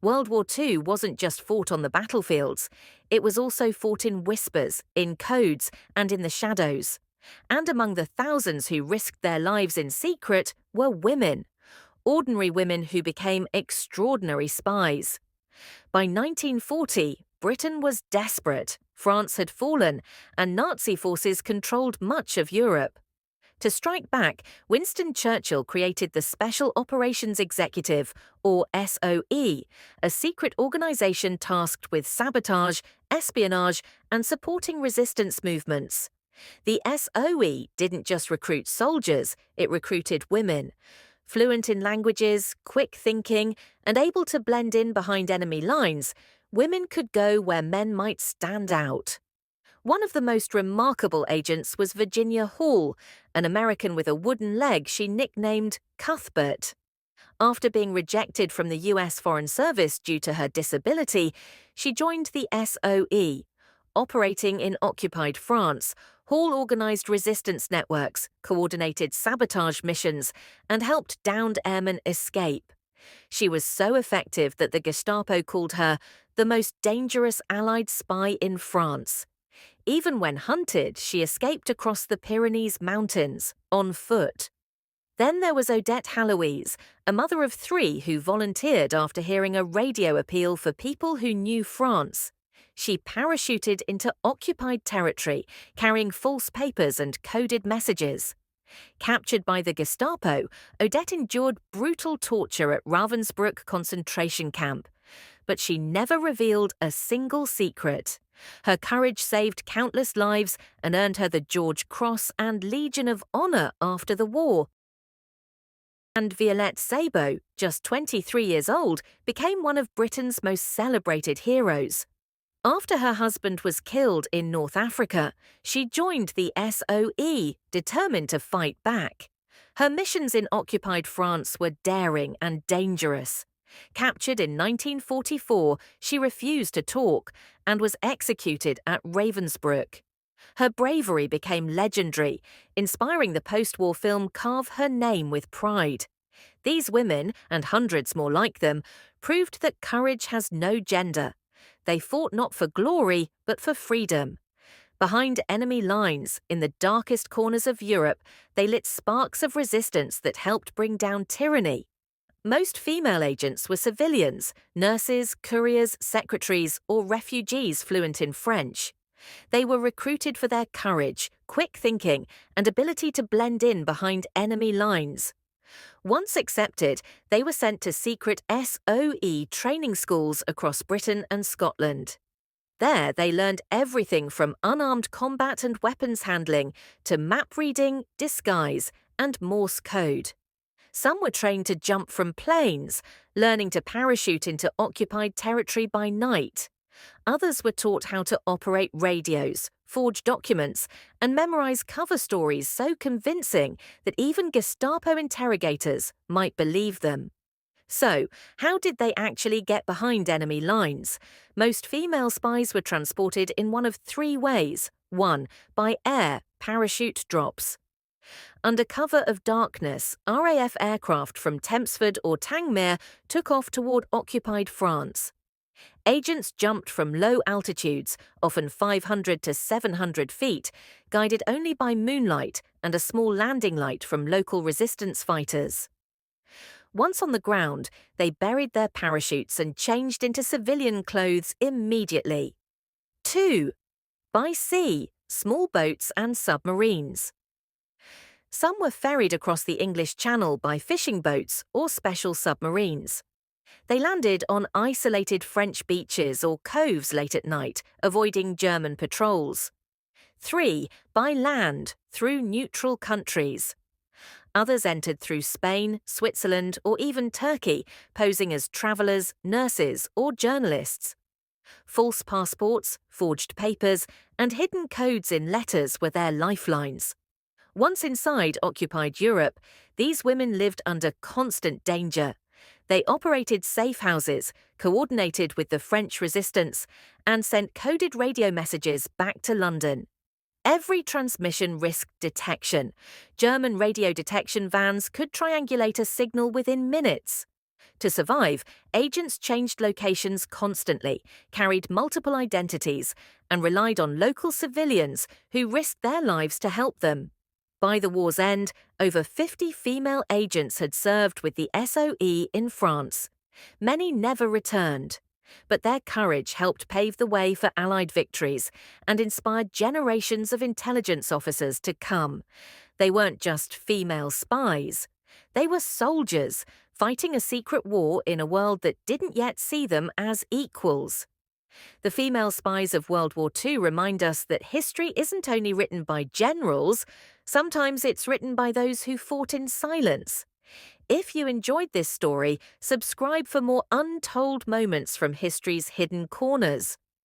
World War II wasn't just fought on the battlefields, it was also fought in whispers, in codes, and in the shadows. And among the thousands who risked their lives in secret were women, ordinary women who became extraordinary spies. By 1940, Britain was desperate, France had fallen, and Nazi forces controlled much of Europe. To strike back, Winston Churchill created the Special Operations Executive, or SOE, a secret organization tasked with sabotage, espionage, and supporting resistance movements. The SOE didn't just recruit soldiers, it recruited women. Fluent in languages, quick thinking, and able to blend in behind enemy lines, women could go where men might stand out. One of the most remarkable agents was Virginia Hall, an American with a wooden leg she nicknamed Cuthbert. After being rejected from the US Foreign Service due to her disability, she joined the SOE. Operating in occupied France, Hall organized resistance networks, coordinated sabotage missions, and helped downed airmen escape. She was so effective that the Gestapo called her the most dangerous Allied spy in France. Even when hunted, she escaped across the Pyrenees Mountains, on foot. Then there was Odette Haloise, a mother of 3 who volunteered after hearing a radio appeal for people who knew France. She parachuted into occupied territory, carrying false papers and coded messages. Captured by the Gestapo, Odette endured brutal torture at Ravensbrück concentration camp. But she never revealed a single secret. Her courage saved countless lives and earned her the George Cross and Legion of Honor after the war. And Violette Szabo, just 23 years old, became one of Britain's most celebrated heroes. After her husband was killed in North Africa, she joined the SOE, determined to fight back. Her missions in occupied France were daring and dangerous. Captured in 1944, she refused to talk and was executed at Ravensbrück. Her bravery became legendary, inspiring the post-war film Carve Her Name with Pride. These women, and hundreds more like them, proved that courage has no gender. They fought not for glory, but for freedom. Behind enemy lines, in the darkest corners of Europe, they lit sparks of resistance that helped bring down tyranny. Most female agents were civilians, nurses, couriers, secretaries, or refugees fluent in French. They were recruited for their courage, quick thinking, and ability to blend in behind enemy lines. Once accepted, they were sent to secret SOE training schools across Britain and Scotland. There, they learned everything from unarmed combat and weapons handling to map reading, disguise, and Morse code. Some were trained to jump from planes, learning to parachute into occupied territory by night. Others were taught how to operate radios, forge documents, and memorize cover stories so convincing that even Gestapo interrogators might believe them. So, how did they actually get behind enemy lines? Most female spies were transported in one of 3 ways. 1. By air, parachute drops. Under cover of darkness, RAF aircraft from Tempsford or Tangmere took off toward occupied France. Agents jumped from low altitudes, often 500 to 700 feet, guided only by moonlight and a small landing light from local resistance fighters. Once on the ground, they buried their parachutes and changed into civilian clothes immediately. 2. By sea, small boats and submarines. Some were ferried across the English Channel by fishing boats or special submarines. They landed on isolated French beaches or coves late at night, avoiding German patrols. 3. By land, through neutral countries. Others entered through Spain, Switzerland, or even Turkey, posing as travellers, nurses, or journalists. False passports, forged papers, and hidden codes in letters were their lifelines. Once inside occupied Europe, these women lived under constant danger. They operated safe houses, coordinated with the French resistance, and sent coded radio messages back to London. Every transmission risked detection. German radio detection vans could triangulate a signal within minutes. To survive, agents changed locations constantly, carried multiple identities, and relied on local civilians who risked their lives to help them. By the war's end, over 50 female agents had served with the SOE in France. Many never returned. But their courage helped pave the way for Allied victories and inspired generations of intelligence officers to come. They weren't just female spies. They were soldiers, fighting a secret war in a world that didn't yet see them as equals. The female spies of World War II remind us that history isn't only written by generals, sometimes it's written by those who fought in silence. If you enjoyed this story, subscribe for more untold moments from history's hidden corners.